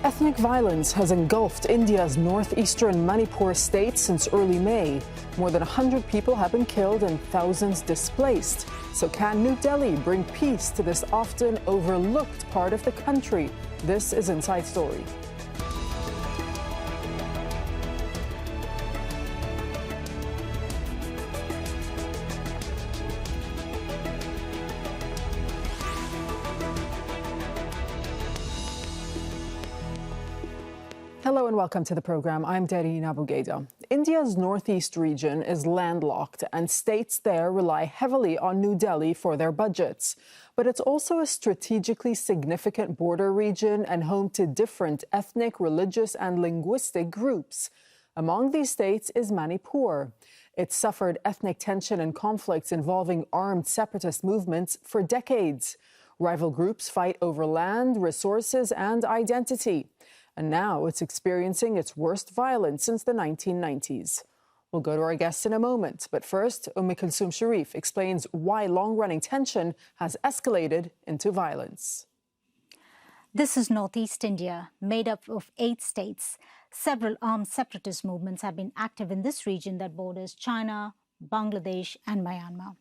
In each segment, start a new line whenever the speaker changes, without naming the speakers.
Ethnic violence has engulfed India's northeastern Manipur state since early May. More than 100 people have been killed and thousands displaced. So can New Delhi bring peace to this often overlooked part of the country? This is Inside Story. Hello and welcome to the program. I'm Darine Abougaida. India's northeast region is landlocked and states there rely heavily on New Delhi for their budgets. But it's also a strategically significant border region and home to different ethnic, religious and linguistic groups. Among these states is Manipur. It's suffered ethnic tension and conflicts involving armed separatist movements for decades. Rival groups fight over land, resources and identity. And now it's experiencing its worst violence since the 1990s. We'll go to our guests in a moment. But first, Kulsum Sharif explains why long-running tension has escalated into violence.
This is northeast India, made up of 8 states. Several armed separatist movements have been active in this region that borders China, Bangladesh and Myanmar.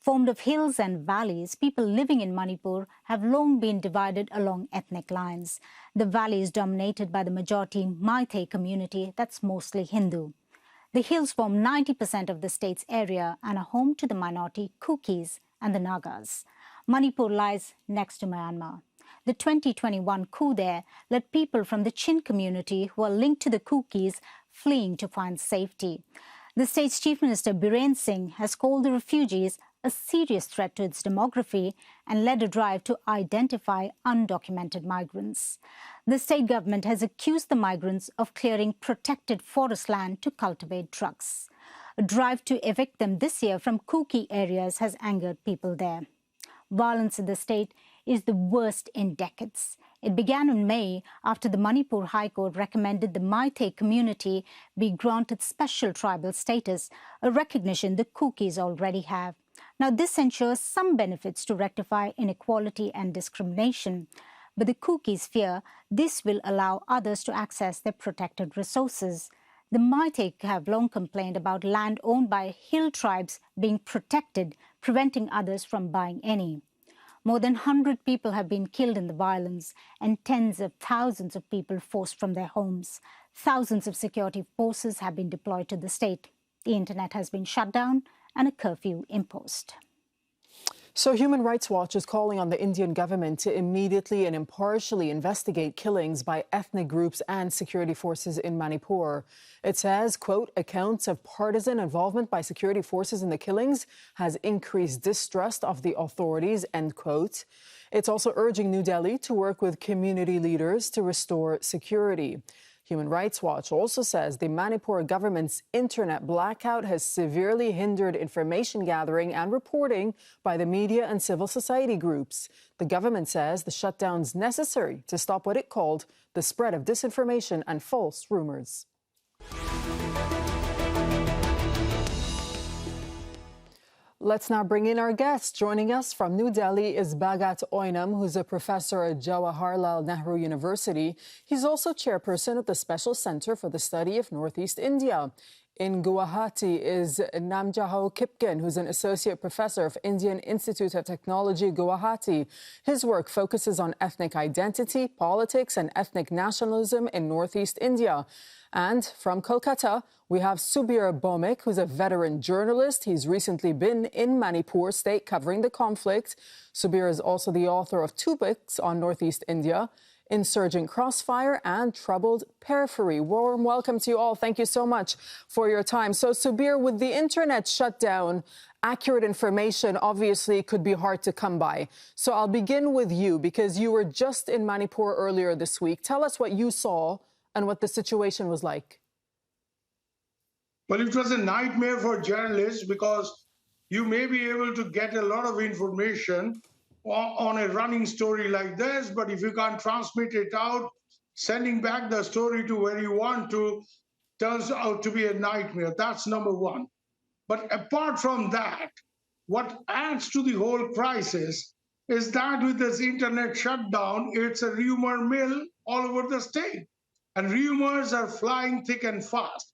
Formed of hills and valleys, people living in Manipur have long been divided along ethnic lines. The valley is dominated by the majority Meitei community that's mostly Hindu. The hills form 90% of the state's area and are home to the minority Kukis and the Nagas. Manipur lies next to Myanmar. The 2021 coup there led people from the Chin community who are linked to the Kukis fleeing to find safety. The state's Chief Minister Biren Singh has called the refugees a serious threat to its demography and led a drive to identify undocumented migrants. The state government has accused the migrants of clearing protected forest land to cultivate drugs. A drive to evict them this year from Kuki areas has angered people there. Violence in the state is the worst in decades. It began in May after the Manipur High Court recommended the Meitei community be granted special tribal status, a recognition the Kukis already have. Now, this ensures some benefits to rectify inequality and discrimination. But the Kukis fear this will allow others to access their protected resources. The Meitei have long complained about land owned by hill tribes being protected, preventing others from buying any. More than 100 people have been killed in the violence and tens of thousands of people forced from their homes. Thousands of security forces have been deployed to the state. The internet has been shut down and a curfew imposed.
So Human Rights Watch is calling on the Indian government to immediately and impartially investigate killings by ethnic groups and security forces in Manipur. It says, quote, accounts of partisan involvement by security forces in the killings has increased distrust of the authorities, end quote. It's also urging New Delhi to work with community leaders to restore security. Human Rights Watch also says the Manipur government's internet blackout has severely hindered information gathering and reporting by the media and civil society groups. The government says the shutdown's necessary to stop what it called the spread of disinformation and false rumors. Let's now bring in our guest. Joining us from New Delhi is Bhagat Oinam, who's a professor at Jawaharlal Nehru University. He's also chairperson of the Special Center for the Study of Northeast India. In Guwahati is Namjaho Kipken, who's an associate professor of Indian Institute of Technology, Guwahati. His work focuses on ethnic identity, politics, and ethnic nationalism in Northeast India. And from Kolkata, we have Subir Bhowmik, who's a veteran journalist. He's recently been in Manipur state covering the conflict. Subir is also the author of 2 books on Northeast India, Insurgent Crossfire and Troubled Periphery. Warm welcome to you all. Thank you so much for your time. So, Subir, with the internet shut down, accurate information obviously could be hard to come by. So I'll begin with you because you were just in Manipur earlier this week. Tell us what you saw and what the situation was like.
Well, it was a nightmare for journalists because you may be able to get a lot of information on a running story like this, but if you can't transmit it out, sending back the story to where you want to turns out to be a nightmare. That's number one. But apart from that, what adds to the whole crisis is that with this internet shutdown, it's a rumor mill all over the state. And rumors are flying thick and fast.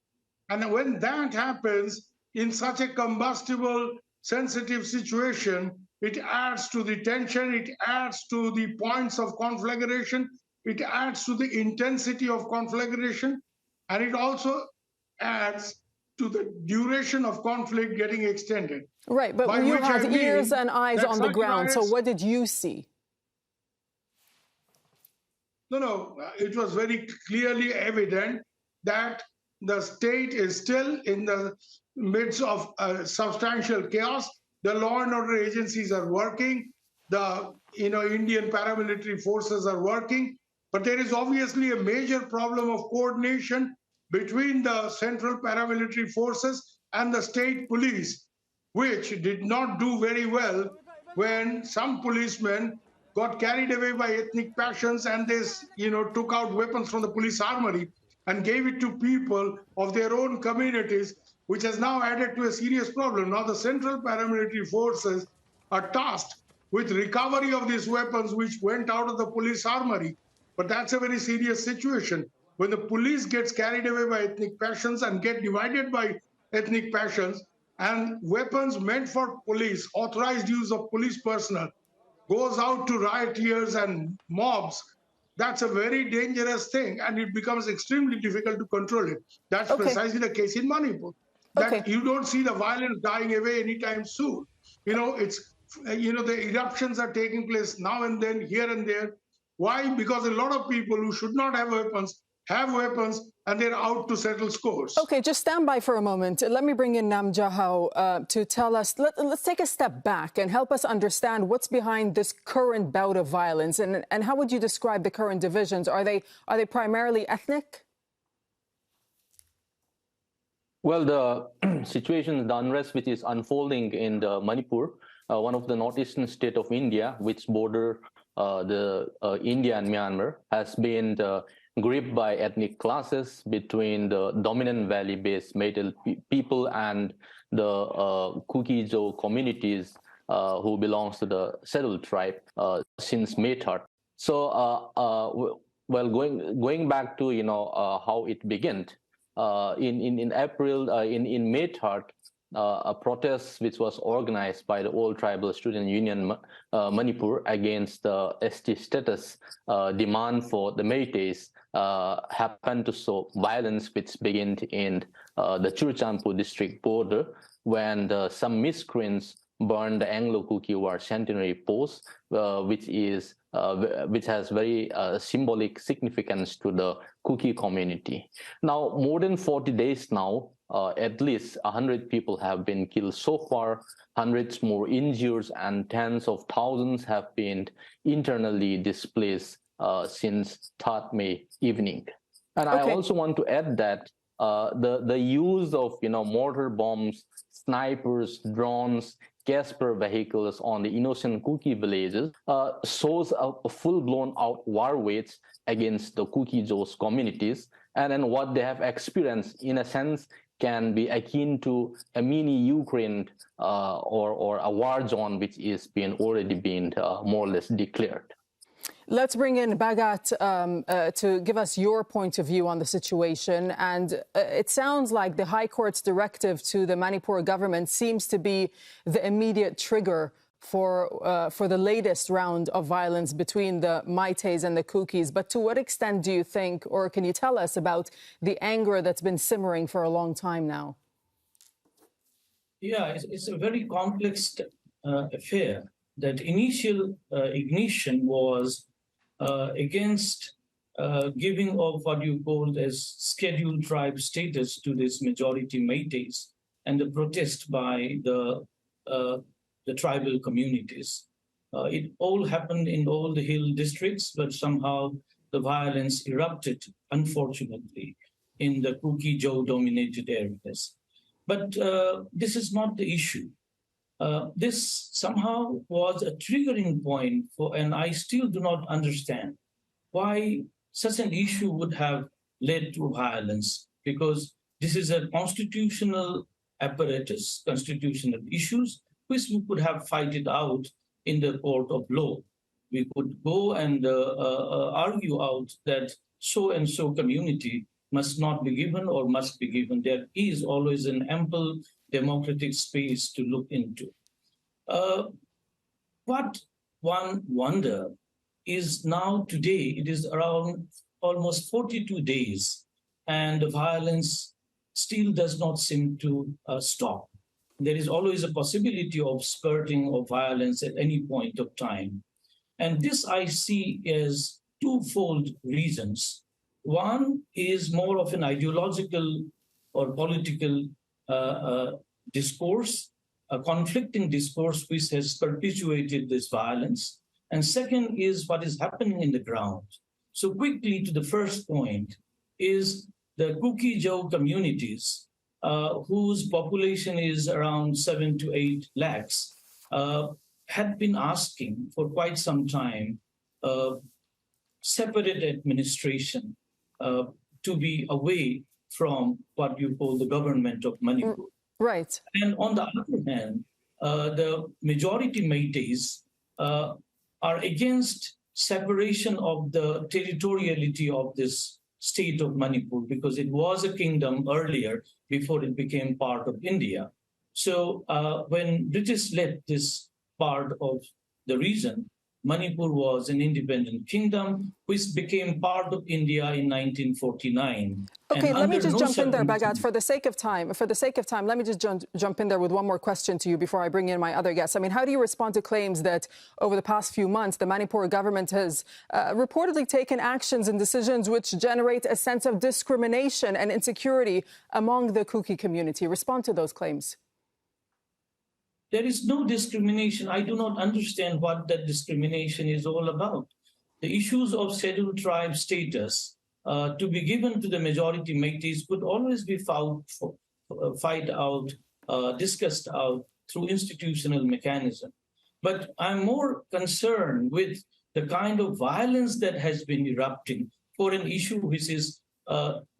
And when that happens in such a combustible, sensitive situation, it adds to the tension, it adds to the points of conflagration, it adds to the intensity of conflagration, and it also adds to the duration of conflict getting extended.
Right, but you had ears and eyes on the ground, so what did you see?
No, it was very clearly evident that the state is still in the midst of substantial chaos. The law and order agencies are working. The Indian paramilitary forces are working. But there is obviously a major problem of coordination between the central paramilitary forces and the state police, which did not do very well when some policemen got carried away by ethnic passions and they took out weapons from the police armory and gave it to people of their own communities, which has now added to a serious problem. Now the central paramilitary forces are tasked with recovery of these weapons which went out of the police armory. But that's a very serious situation. When the police gets carried away by ethnic passions and get divided by ethnic passions, and weapons meant for police, authorized use of police personnel, goes out to rioters and mobs, that's a very dangerous thing, and it becomes extremely difficult to control it. That's precisely the case in Manipur. That you don't see the violence dying away anytime soon. The eruptions are taking place now and then, here and there. Why? Because a lot of people who should not have weapons, and they're out to settle scores.
Okay, just stand by for a moment. Let me bring in Nam Jahao to tell us, let's take a step back and help us understand what's behind this current bout of violence, and how would you describe the current divisions? Are they primarily ethnic?
Well, the situation, the unrest which is unfolding in the Manipur, one of the northeastern state of India, which border India and Myanmar, has been gripped by ethnic clashes between the dominant valley-based Meitei people and the Kuki-Jo communities who belongs to the settled tribe since May 3rd. So, well, going back to how it began, in April, in May 3rd, a protest which was organized by the All Tribal Student Union Manipur against the ST status demand for the Meiteis happened to show violence, which began in the Churachandpur district border when some miscreants burned the Anglo-Kuki War Centenary Post, which has very symbolic significance to the Kuki community. Now, more than 40 days now, at least 100 people have been killed so far, hundreds more injured, and tens of thousands have been internally displaced since 3rd May evening. And I also want to add that the use of mortar bombs, snipers, drones, Casper vehicles on the innocent Kuki villages shows a full-blown out war wage against the Kuki-Jo's communities, and then what they have experienced, in a sense, can be akin to a mini Ukraine or a war zone, which is already been more or less declared.
Let's bring in Bhagat to give us your point of view on the situation. And it sounds like the High Court's directive to the Manipur government seems to be the immediate trigger for the latest round of violence between the Meiteis and the Kukis. But to what extent do you think, or can you tell us about the anger that's been simmering for a long time now?
Yeah, it's a very complex affair. That initial ignition was against giving of what you called as scheduled tribe status to this majority Meiteis, and the protest by the tribal communities. It all happened in all the hill districts, but somehow the violence erupted, unfortunately, in the Kuki-Jo dominated areas. But this is not the issue. This somehow was a triggering point and I still do not understand why such an issue would have led to violence, because this is a constitutional apparatus, constitutional issues, which we could have fighted out in the court of law. we could go and argue out that so and so community must not be given or must be given. There is always an ample democratic space to look into. What one wonder is now today, it is around almost 42 days, and the violence still does not seem to stop. There is always a possibility of skirting of violence at any point of time. And this I see as twofold reasons. One is more of an ideological or political discourse, a conflicting discourse which has perpetuated this violence. And second is what is happening in the ground. So quickly to the first point is the Kuki-Jau communities, whose population is around 7 to 8 lakhs, had been asking for quite some time separate administration to be away from what you call the government of Manipur.
Right.
And on the other hand, the majority Métis are against separation of the territoriality of this state of Manipur, because it was a kingdom earlier before it became part of India. So when British left this part of the region, Manipur was an independent kingdom which became part of India in 1949.
Okay, let me just jump in there, Bhagat, for the sake of time. Let me just jump in there with one more question to you before I bring in my other guests. I mean, how do you respond to claims that over the past few months, the Manipur government has reportedly taken actions and decisions which generate a sense of discrimination and insecurity among the Kuki community? Respond to those claims.
There is no discrimination. I do not understand what that discrimination is all about. The issues of scheduled tribe status to be given to the majority Métis could always be discussed out through institutional mechanism. But I'm more concerned with the kind of violence that has been erupting for an issue which is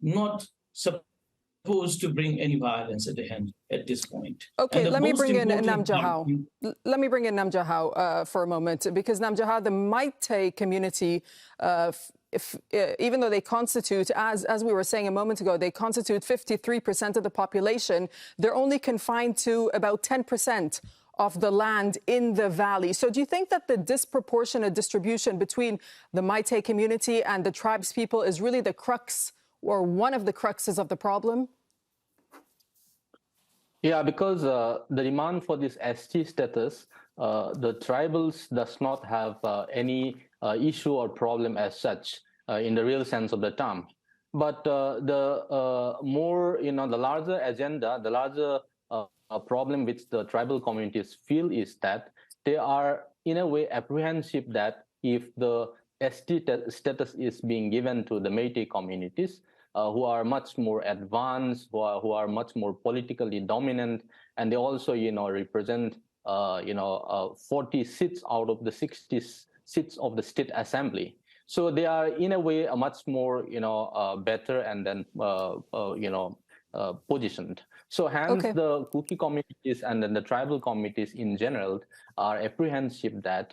not supposed to bring any violence at the end at this point.
Okay, let me bring in Namjahao. Let me bring in Namjahao for a moment, because Namjahao, the Maite community, even though they constitute, as we were saying a moment ago, they constitute 53% of the population, they're only confined to about 10% of the land in the valley. So do you think that the disproportionate distribution between the Maite community and the tribes people is really the crux, or one of the cruxes of the problem?
Yeah, because the demand for this ST status, the tribals does not have any issue or problem as such in the real sense of the term. But the more, the larger agenda, the larger problem which the tribal communities feel is that they are in a way apprehensive that if the ST status is being given to the Métis communities, who are much more advanced, who are much more politically dominant, and they also, represent, 40 seats out of the 60 seats of the state assembly. So they are in a way a much more, better and then, positioned. So hence the Kuki communities and then the tribal communities in general are apprehensive that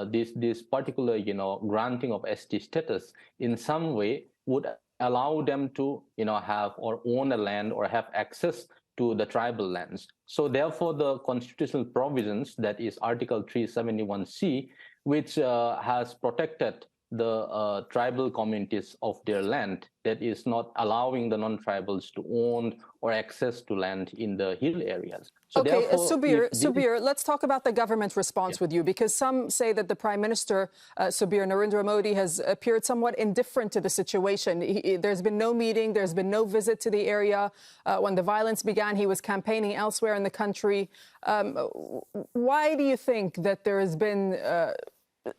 this particular, granting of ST status in some way would allow them to, have or own a land or have access to the tribal lands. So therefore, the constitutional provisions, that is Article 371C, which has protected the tribal communities of their land, that is not allowing the non-tribals to own or access to land in the hill areas. So
okay, Subir, let's talk about the government response with you, because some say that the Prime Minister, Subir Narendra Modi, has appeared somewhat indifferent to the situation. There's been no meeting, there's been no visit to the area. When the violence began, he was campaigning elsewhere in the country. Why do you think that there has been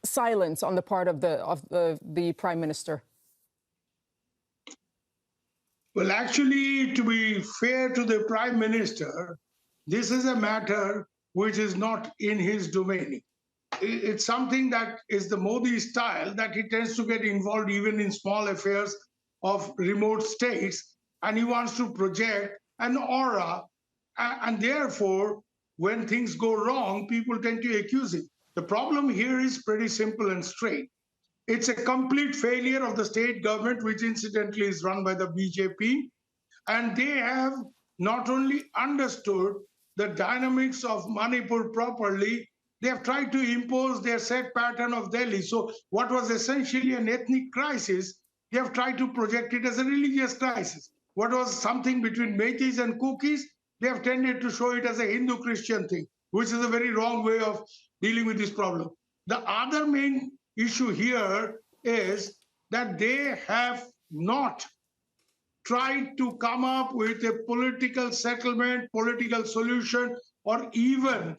silence on the part of the Prime Minister?
Well, actually, to be fair to the Prime Minister, this is a matter which is not in his domain. It's something that is the Modi style, that he tends to get involved even in small affairs of remote states, and he wants to project an aura, and therefore, when things go wrong, people tend to accuse him. The problem here is pretty simple and straight. It's a complete failure of the state government, which incidentally is run by the BJP. And they have not only understood the dynamics of Manipur properly, they have tried to impose their set pattern of Delhi. So what was essentially an ethnic crisis, they have tried to project it as a religious crisis. What was something between Meiteis and Kukis, they have tended to show it as a Hindu-Christian thing, which is a very wrong way of dealing with this problem. The other main issue here is that they have not tried to come up with a political settlement, political solution, or even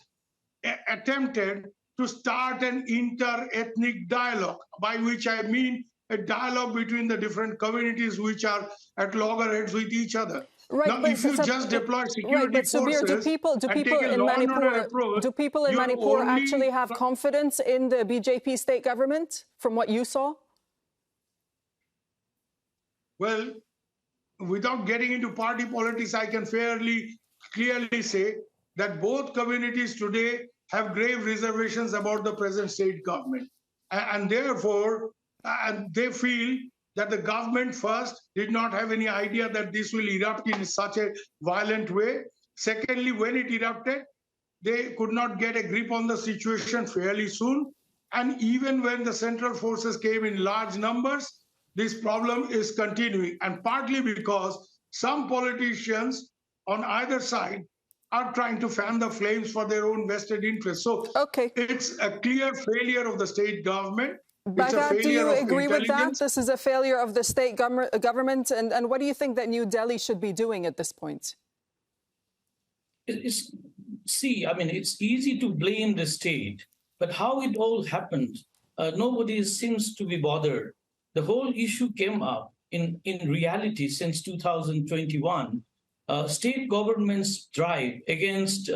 attempted to start an inter-ethnic dialogue, by which I mean a dialogue between the different communities which are at loggerheads with each other.
Right,
now, if you just deploy security
Subir,
forces
do people in Manipur,
approach,
do people in Manipur actually have confidence in the BJP state government from what you saw?
Well, without getting into party politics, I can fairly clearly say that both communities today have grave reservations about the present state government. And therefore, they feel that the government first did not have any idea that this will erupt in such a violent way. Secondly, when it erupted, they could not get a grip on the situation fairly soon. And even when the central forces came in large numbers, this problem is continuing. And partly because some politicians on either side are trying to fan the flames for their own vested interests. So it's a clear failure of the state government.
Bhagat, do you agree with that? This is a failure of the state government. And what do you think that New Delhi should be doing at this point?
See, I mean, it's easy to blame the state, but how it all happened, nobody seems to be bothered. The whole issue came up in reality since 2021. State government's drive against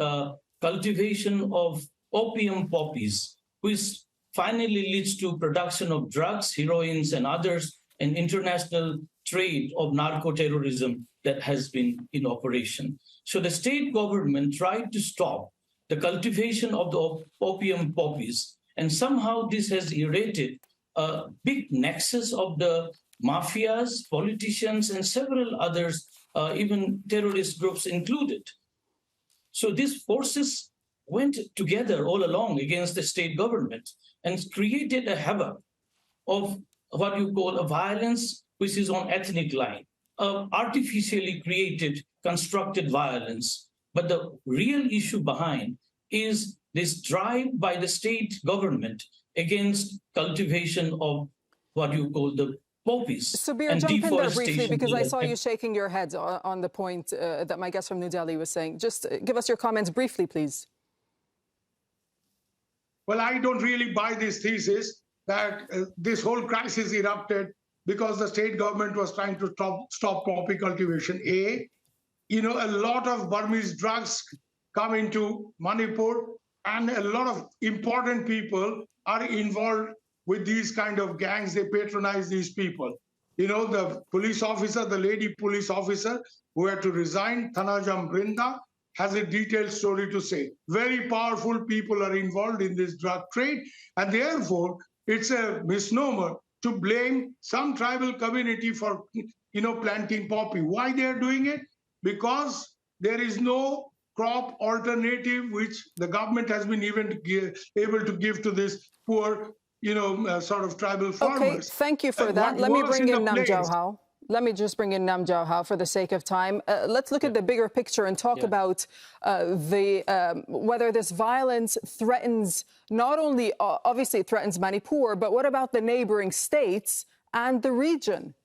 cultivation of opium poppies, which finally leads to production of drugs, heroines, and others, and international trade of narco-terrorism that has been in operation. So the state government tried to stop the cultivation of the opium poppies, and somehow this has eroded a big nexus of the mafias, politicians, and several others, even terrorist groups included. So these forces went together all along against the state government and created a havoc of what you call a violence which is on ethnic line, artificially created, constructed violence. But the real issue behind is this drive by the state government against cultivation of what you call the poppies.
Subir, jump in there briefly, because I saw you shaking your head on the point that my guest from New Delhi was saying. Just give us your comments briefly, please.
Well, I don't really buy this thesis that this whole crisis erupted because the state government was trying to stop poppy cultivation. A lot of Burmese drugs come into Manipur, and a lot of important people are involved with these kind of gangs. They patronize these people. The police officer, the lady police officer who had to resign, Thanajam Brinda, has a detailed story to say. Very powerful people are involved in this drug trade, and therefore it's a misnomer to blame some tribal community for planting poppy. Why they are doing it? Because there is no crop alternative which the government has been even able to give to this poor sort of tribal farmers.
Okay, thank you for that. Let me bring in Nam Jauhao. Let me just bring in Nam Jauhao for the sake of time. Let's look at the bigger picture and talk about whether this violence threatens, not only obviously it threatens Manipur, but what about the neighbouring states and the region?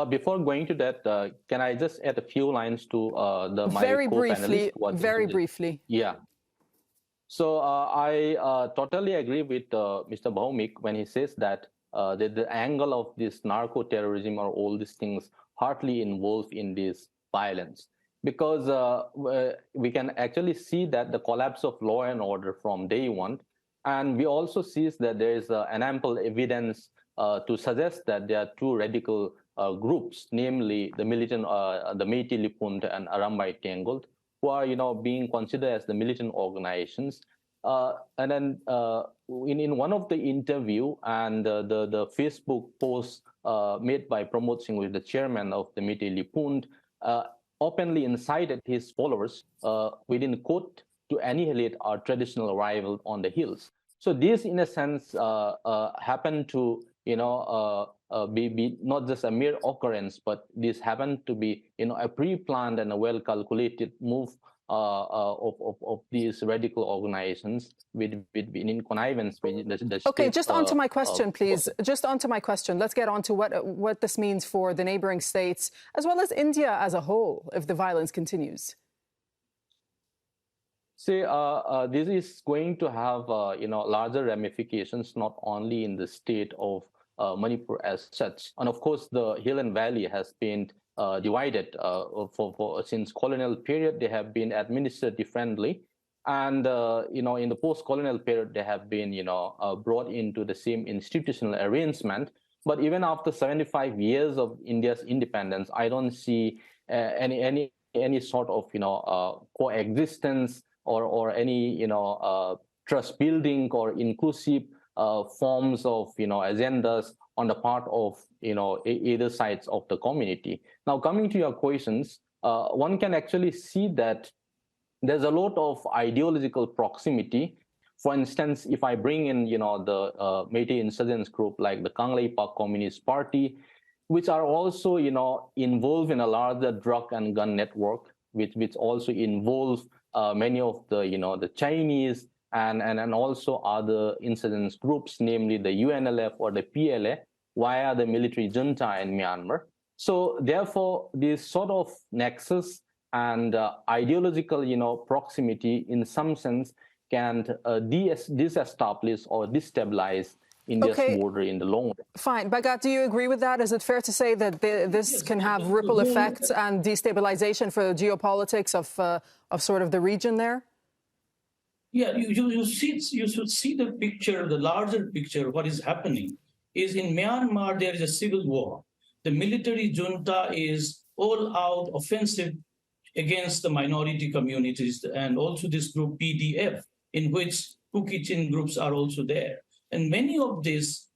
Before going to that, can I just add a few lines to my
very
co-panelist?
Very briefly.
Yeah. So I totally agree with Mr. Bhaumik when he says that the angle of this narco-terrorism or all these things hardly involved in this violence, because we can actually see that the collapse of law and order from day one, and we also see that there is an ample evidence to suggest that there are two radical groups, namely the militant, the Meiteis Lipund and Arambai Tangled, who are being considered as the militant organizations, And then in one of the interview and the Facebook post made by Pramod Singh, who is the chairman of the Meitei Lipund, openly incited his followers, within quote, to annihilate our traditional rival on the hills. So this, in a sense, happened to be not just a mere occurrence, but this happened to be a pre-planned and a well-calculated move of these radical organizations in connivance with the
Okay,
state,
just onto my question, please. Just onto my question. Let's get on to what this means for the neighboring states, as well as India as a whole, if the violence continues.
See, this is going to have larger ramifications, not only in the state of Manipur as such, and of course the hill and valley has been divided since colonial period. They have been administered differently, and in the post-colonial period they have been brought into the same institutional arrangement. But even after 75 years of India's independence, I don't see any sort of coexistence or any trust building or inclusive forms of agendas on the part of either sides of the community. Now, coming to your questions, one can actually see that there's a lot of ideological proximity. For instance, if I bring in the Meitei insurgents group like the Kanglei Pak Communist Party, which are also involved in a larger drug and gun network, which also involve many of the Chinese and also other insurgents groups, namely the UNLF or the PLA, via the military junta in Myanmar. So therefore, this sort of nexus and ideological proximity in some sense can disestablish or destabilize India's border in the long run.
Fine. Bhagat, do you agree with that? Is it fair to say that this can have ripple effects and destabilization for the geopolitics of sort of the region there?
Yeah, you should see the picture, the larger picture. What is happening is in Myanmar, there is a civil war. The military junta is all out offensive against the minority communities and also this group PDF, in which coup kitchen groups are also there. And many of these,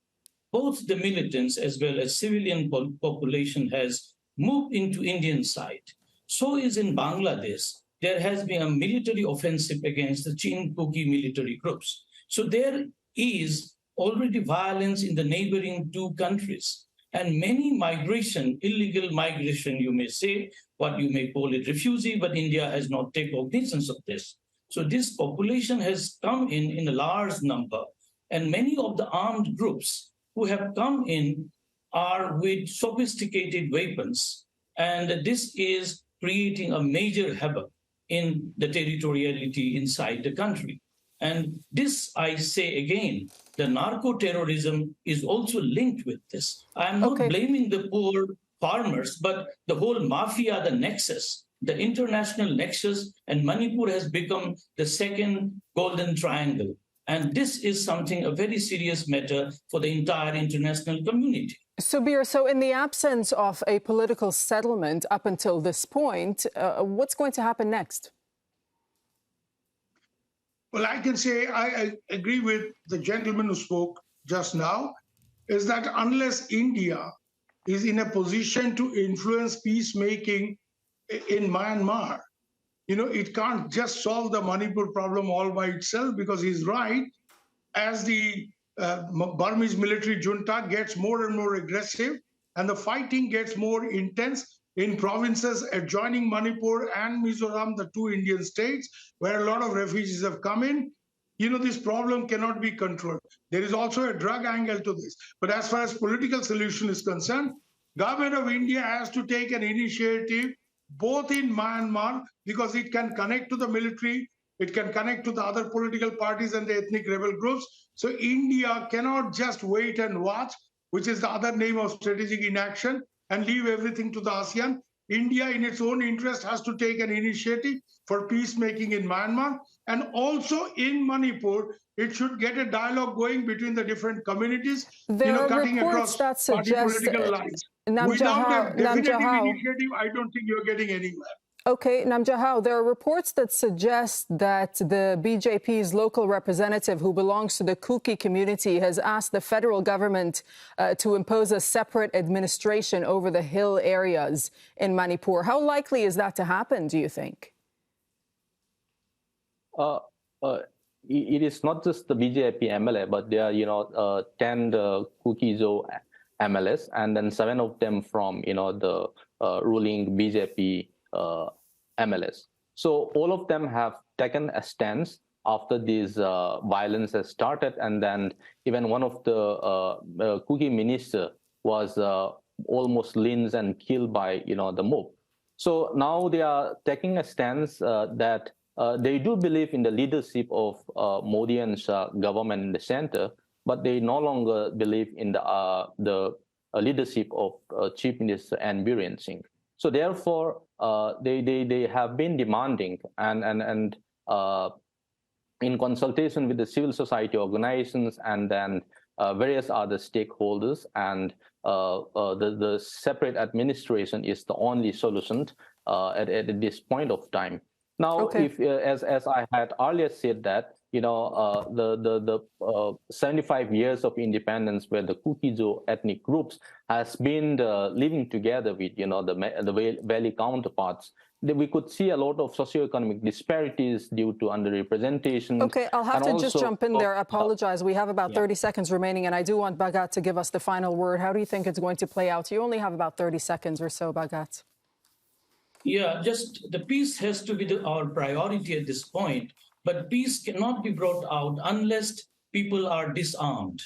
both the militants as well as civilian population has moved into Indian side. So is in Bangladesh. There has been a military offensive against the Chin-Kuki military groups. So there is already violence in the neighboring two countries. And many migration, illegal migration, you may say, what you may call it refugee, but India has not taken cognizance of this. So this population has come in a large number. And many of the armed groups who have come in are with sophisticated weapons. And this is creating a major havoc in the territoriality inside the country. And this, I say again, the narco-terrorism is also linked with this. I'm not blaming the poor farmers, but the whole mafia, the nexus, the international nexus, and Manipur has become the second golden triangle. And this is something, a very serious matter for the entire international community.
Subir, so in the absence of a political settlement up until this point, what's going to happen next?
Well, I can say I agree with the gentleman who spoke just now, is that unless India is in a position to influence peacemaking in Myanmar, it can't just solve the Manipur problem all by itself, because he's right. As the Burmese military junta gets more and more aggressive and the fighting gets more intense in provinces adjoining Manipur and Mizoram, the two Indian states, where a lot of refugees have come in, this problem cannot be controlled. There is also a drug angle to this. But as far as political solution is concerned, government of India has to take an initiative both in Myanmar, because it can connect to the military, it can connect to the other political parties and the ethnic rebel groups. So India cannot just wait and watch, which is the other name of strategic inaction, and leave everything to the ASEAN. India, in its own interest, has to take an initiative for peacemaking in Myanmar. And also in Manipur, it should get a dialogue going between the different communities,
there are
cutting
reports
across
that suggest
political lines.
Nam
Without
Jahal,
a definitive initiative, I don't think you're getting anywhere.
Okay, Namjahao, there are reports that suggest that the BJP's local representative who belongs to the Kuki community has asked the federal government to impose a separate administration over the hill areas in Manipur. How likely is that to happen, do you think?
It is not just the BJP MLA, but there are, 10 Kukizo MLAs, and then 7 of them from, the ruling BJP MLS. So all of them have taken a stance after this violence has started, and then even one of the Kuki minister was almost lynched and killed by the mob. So now they are taking a stance that they do believe in the leadership of Modi and Shah government in the center, but they no longer believe in the leadership of Chief Minister N. Biren Singh. So therefore, they have been demanding and in consultation with the civil society organizations and then various other stakeholders, and the separate administration is the only solution at this point of time. Now,
okay.
if as I had earlier said that the 75 years of independence, where the Kukizo ethnic groups has been living together with the valley counterparts, we could see a lot of socioeconomic disparities due to underrepresentation.
Okay, I'll have to just jump in there. I apologize. We have about 30 seconds remaining, and I do want Bhagat to give us the final word. How do you think it's going to play out? You only have about 30 seconds or so, Bhagat.
Yeah, just the peace has to be our priority at this point, but peace cannot be brought out unless people are disarmed.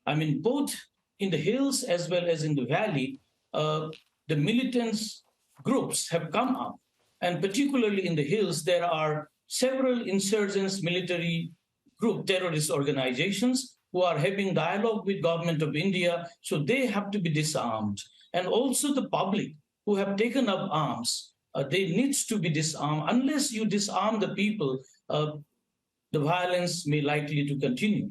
I mean, both in the hills as well as in the valley, the militants groups have come up, and particularly in the hills, there are several insurgents, military group, terrorist organizations who are having dialogue with government of India, so they have to be disarmed. And also the public who have taken up arms, they needs to be disarmed. Unless you disarm the people, the violence may likely to continue.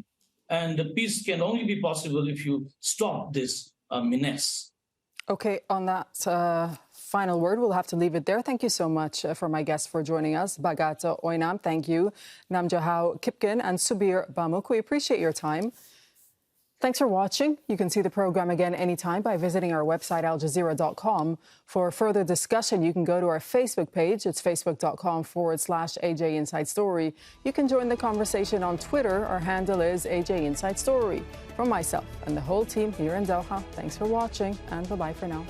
And the peace can only be possible if you stop this menace.
Okay, on that final word, we'll have to leave it there. Thank you so much for my guests for joining us. Bhagat Oinam, thank you. Namjahao Kipkin and Subir Bamuk, we appreciate your time. Thanks for watching. You can see the program again anytime by visiting our website, aljazeera.com. For further discussion, you can go to our Facebook page. It's facebook.com/AJ Inside Story. You can join the conversation on Twitter. Our handle is AJ Inside Story. From myself and the whole team here in Doha, thanks for watching, and bye-bye for now.